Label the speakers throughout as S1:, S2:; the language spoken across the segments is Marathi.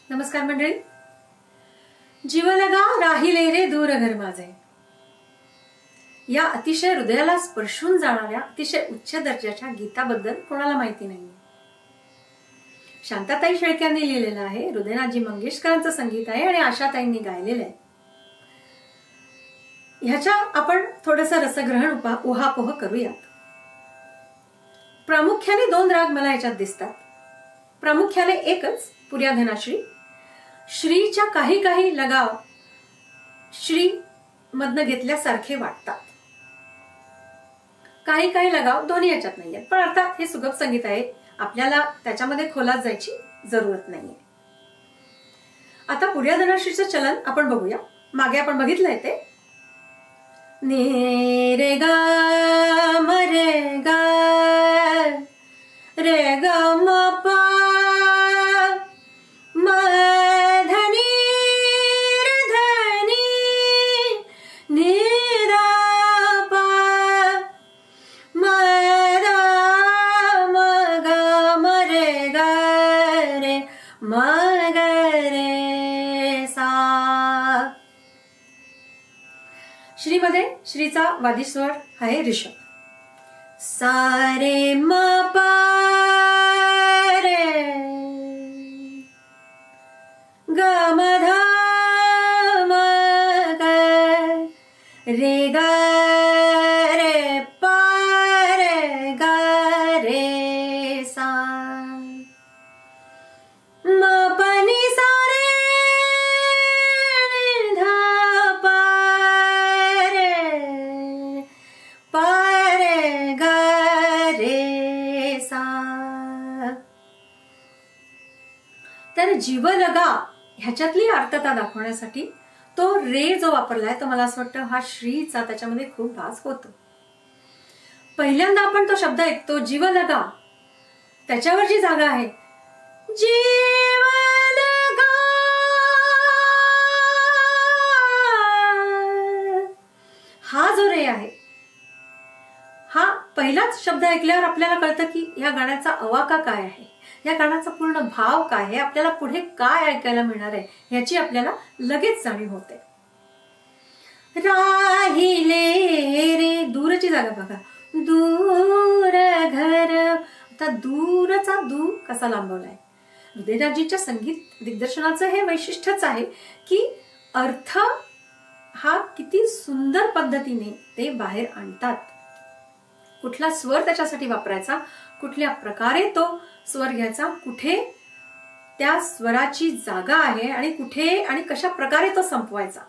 S1: नमस्कार मंडळी. जीवलगा राहिले रे दूर घर माझे, या अतिशय हृदयाला स्पर्शून जाणाऱ्या अतिशय उच्च दर्जाच्या गीताबद्दल कोणाला माहिती नाही. शांताताई शेळक्यांनी लिहिलेलं आहे, हृदयनाथजी मंगेशकरांचं संगीत आहे आणि आशाताईंनी गायलेलं आहे. ह्याच्या आपण थोडंसं रसग्रहण उहापोह करूयात. प्रामुख्याने दोन राग मला ह्याच्यात दिसतात. प्रामुख्याने एकच पुर्या धनाश्री. श्रीच्या काही काही लगाव श्री मधनं घेतल्यासारखे वाटतात. काही काही लगाव दोन्ही याच्यात नाहीयेत, पण अर्थात हे सुगम संगीत आहे, आपल्याला त्याच्यामध्ये खोलात जायची जरूरत नाहीये. आता पुर्या धनाश्रीचं चलन आपण बघूया. मागे आपण बघितलंय ते ने रे ग म रे ग रे ग म प म धनी रे धनी नि रा प म रा म ग म रे ग रे म ग रे सा. श्रीमध्ये श्रीचा वादी स्वर आहे ऋषभ. सा रे म प रे ग म ध म ग रे ग रे प रे ग रे सा म प नि सा रे ध प रे प रे ग रे सा. तर जीवलगा ह्याच्यातली अर्थता दाखवण्यासाठी तो रे जो वापरलाय तो मला असं वाटतं हा श्रीचा त्याच्यामध्ये खूप भास होतो. पहिल्यांदा आपण तो शब्द ऐकतो जीवलगा, त्याच्यावर जी जागा आहे जीवलगा, हा जो रे आहे, हा पहिलाच शब्द ऐकल्यावर आपल्याला कळतं की ह्या गाण्याचा अवाका काय आहे, या गाण्याचा पूर्ण भाव काय आहे, आपल्याला पुढे काय ऐकायला मिळणार आहे ह्याची आपल्याला लगेच जाणीव होते. राहिले रे, दूरची जागा बघा, दूर घर. आता दूरचा दू कसा लांबवलाय. हृदयनाथजीच्या संगीत दिग्दर्शनाचं हे वैशिष्ट्यच आहे की अर्थ हा किती सुंदर पद्धतीने ते बाहेर आणतात. कुठला स्वर त्याच्यासाठी वापरायचा, कुठल्या प्रकारे तो स्वर घ्यायचा, कुठे त्या स्वराची जागा आहे आणि कुठे आणि कशा प्रकारे तो संपवायचा,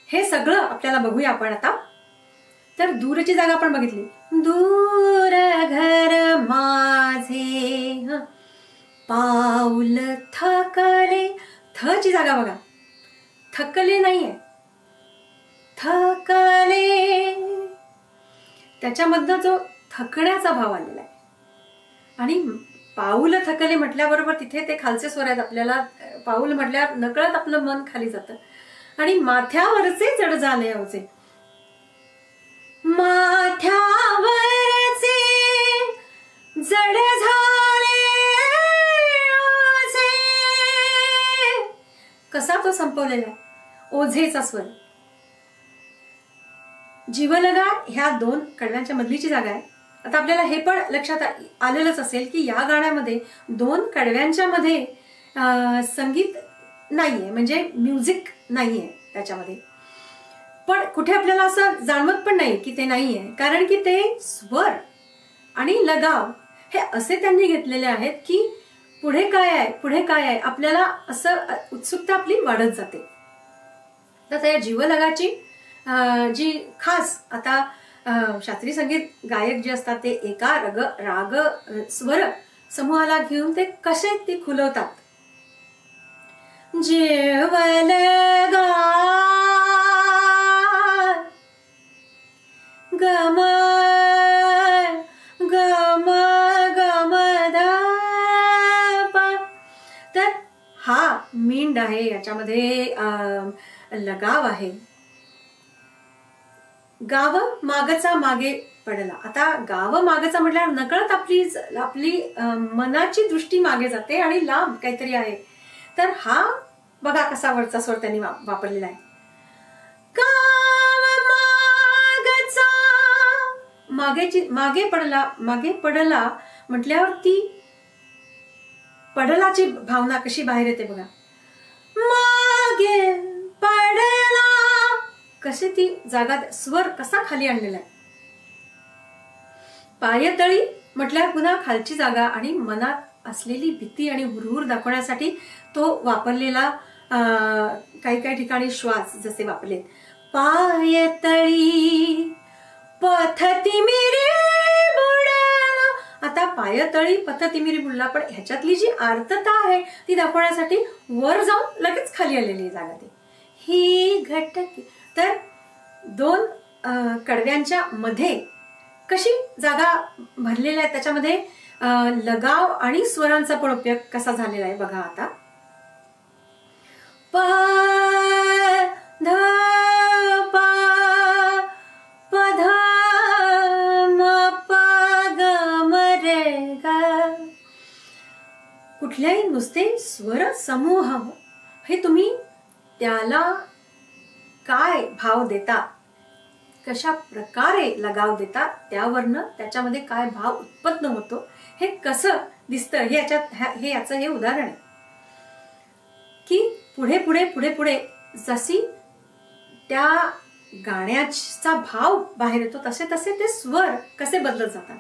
S1: हे सगळं आपल्याला बघूया आपण आता. तर दूरची जागा आपण बघितली, दूर घर माझे पाऊल थकले. थ ची जागा बघा, थकले नाहीये, थकले. त्याच्यामधनं जो थकण्याचा भाव आलेला आहे. आणि पाऊल थकले म्हटल्याबरोबर तिथे ते खालचे स्वर आहेत, आपल्याला पाऊल म्हटल्यावर नकळत आपलं मन खाली जातं. आणि माथ्यावरचे जड झाले होते, माथ्यावरचे जड झाले ओझे. कसा तो संपवलेला आहे, ओझेचा स्वर. जीवलगा ह्या दोन कडव्यांच्या मधलीची जागा आहे. आता आपल्याला हे पण लक्षात आलेलंच असेल की या गाण्यामध्ये दोन कडव्यांच्या मध्ये संगीत नाहीये, म्हणजे म्युझिक नाहीये त्याच्यामध्ये. पण कुठे आपल्याला असं जाणवत पण नाही की ते नाहीये, कारण की ते स्वर आणि लगाव हे असे त्यांनी घेतलेले आहेत की पुढे काय आहे, पुढे काय आहे, आपल्याला असं उत्सुकता आपली वाढत जाते. तर त्या जीवलगाची जी खास आता शास्त्रीय संगीत गायक जे असतात ते एका राग स्वर समूहाला घेऊन ते कसे ती खुलवतात. जीवलगा गम गम गम ध प. तर हा मींड आहे, याच्यामध्ये लगाव आहे. गाव मागचा मागे पडला. आता गाव मागचा म्हटल्यावर नकळत आपली मनाची दृष्टी मागे जाते आणि लांब काहीतरी आहे. तर हा बघा कसा वरचा स्वर त्यांनी वापरलेला आहे. गाव मागचा मागे पडला म्हटल्यावर ती पडलाची भावना कशी बाहेर येते बघा. मागे पडला, कशी ती जागा, स्वर कसा खाली आणलेला आहे. पायतळी म्हटल्यावर पुन्हा खालची जागा आणि मनात असलेली भीती आणि हुरहुर दाखवण्यासाठी तो वापरलेला काही ठिकाणी श्वास जसे वापरले. पायतळी पथतिमिरी बुडला. आता पायतळी पथतिमिरी बुडला, पण ह्याच्यातली जी आर्तता आहे ती दाखवण्यासाठी वर जाऊन लगेच खाली आलेली जागा ती ही घटकी. तर दोन कडव्यांच्या मध्ये कशी जागा भरलेल्या आहे, त्याच्यामध्ये लगाव आणि स्वरांचा पण उपयोग कसा झालेला आहे बघा. आता प ध प प ध म प ग म रे ग. कुठल्याही नुसते स्वर समूह हे तुम्ही त्याला काय भाव देता, कशा प्रकारे लगाव देता, त्यावरनं त्याच्यामध्ये काय भाव उत्पन्न होतो हे कसं दिसतं हे याचं उदाहरण आहे. की पुढे पुढे पुढे पुढे जशी त्या गाण्याचा भाव बाहेर येतो तसे तसे ते स्वर कसे बदलत जातात.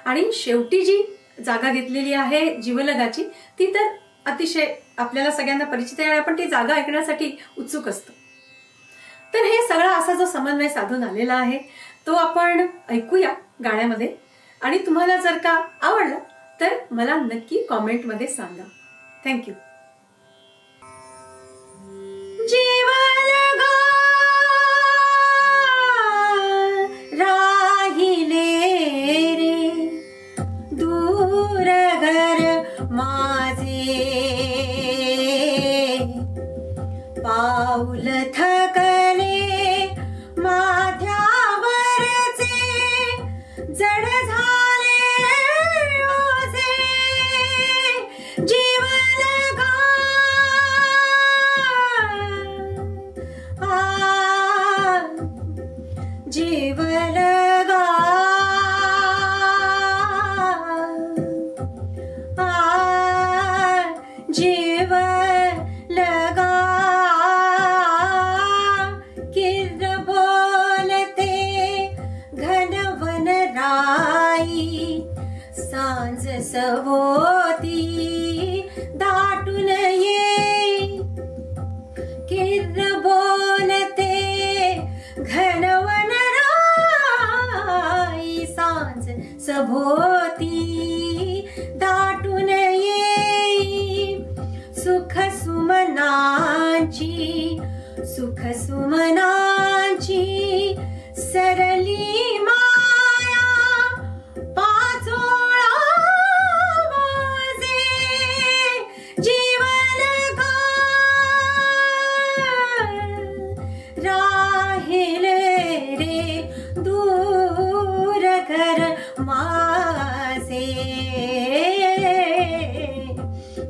S1: आणि शेवटी जी जागा घेतलेली आहे जीवलगाची ती तर अतिशय आपल्याला सगळ्यांना परिचित आहे आणि आपण ती जागा ऐकण्यासाठी उत्सुक असतो. तर हे सगळा असा जो समन्वय साधून आलेला आहे तो आपण ऐकूया गाण्यामध्ये. आणि तुम्हाला जर का आवडलं तर मला नक्की कॉमेंटमध्ये सांगा. थँक्यू. जीवलगा राहिले रे दूर घर माझे, पाऊल थकले माथ्यावरचे, जड झाले रोजे. जीवलगा जीवलगा जीवलगा किर बोलते घनवन राई, सांज सवोती दाटून ये. किर बोलते घनवन राई, सांज सभोती दाटून ये. सुख सुमनाची सरली माया, पाचोळा वाजे. जीवलगा राहिले रे दूर घर माझे,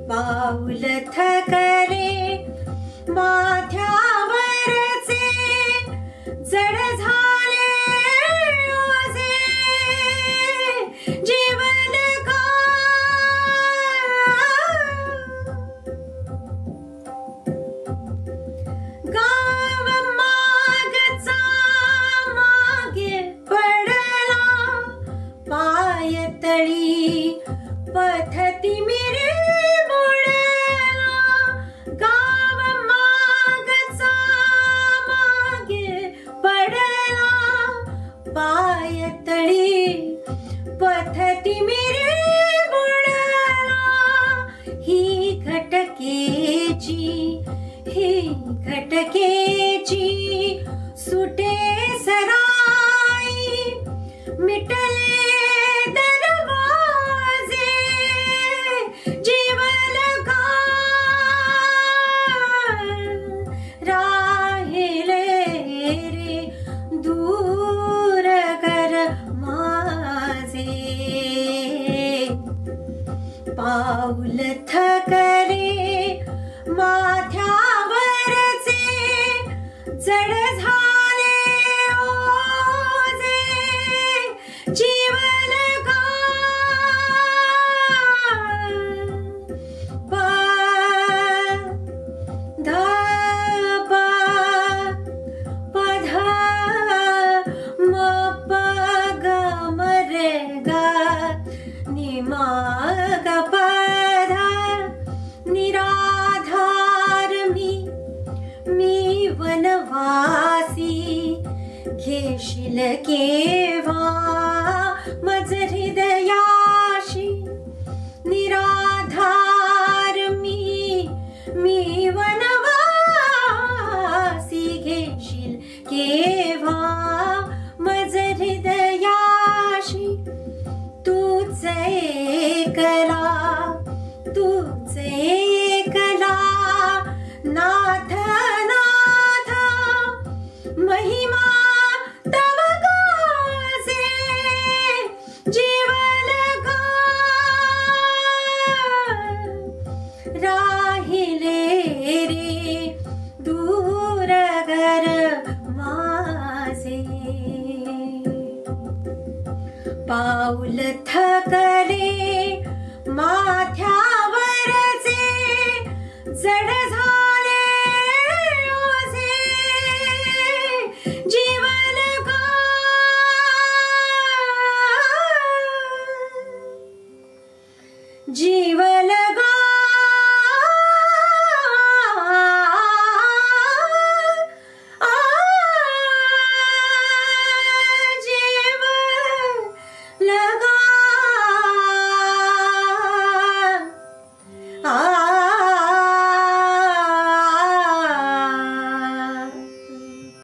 S1: पाऊल थकले माथ्यावरचे, जड झाले रोजे. जीवलगा गाव मागचा मागे पडला, पायतळी पथतिमिरी बुडला. गाव मागचा मागे पडला, पायतळी पथतिमिरी बुडला. ही घटकेची सुटे सराई, मिटले दरवाजे. जीवलगा राहिले रे दूर पाऊल थकले माथ्यावरचे जड झाले ओझे जीवलगा निराधार मी वनवासी घेशील केव्हा मज हृदयाशी निराधार मी वनवासी घेशील केव्हा मज हृदयाशी तूच एकला नाथ नाथ महिमा तव गाजे जीवलगा राहिले रे दूर घर माझे पाऊल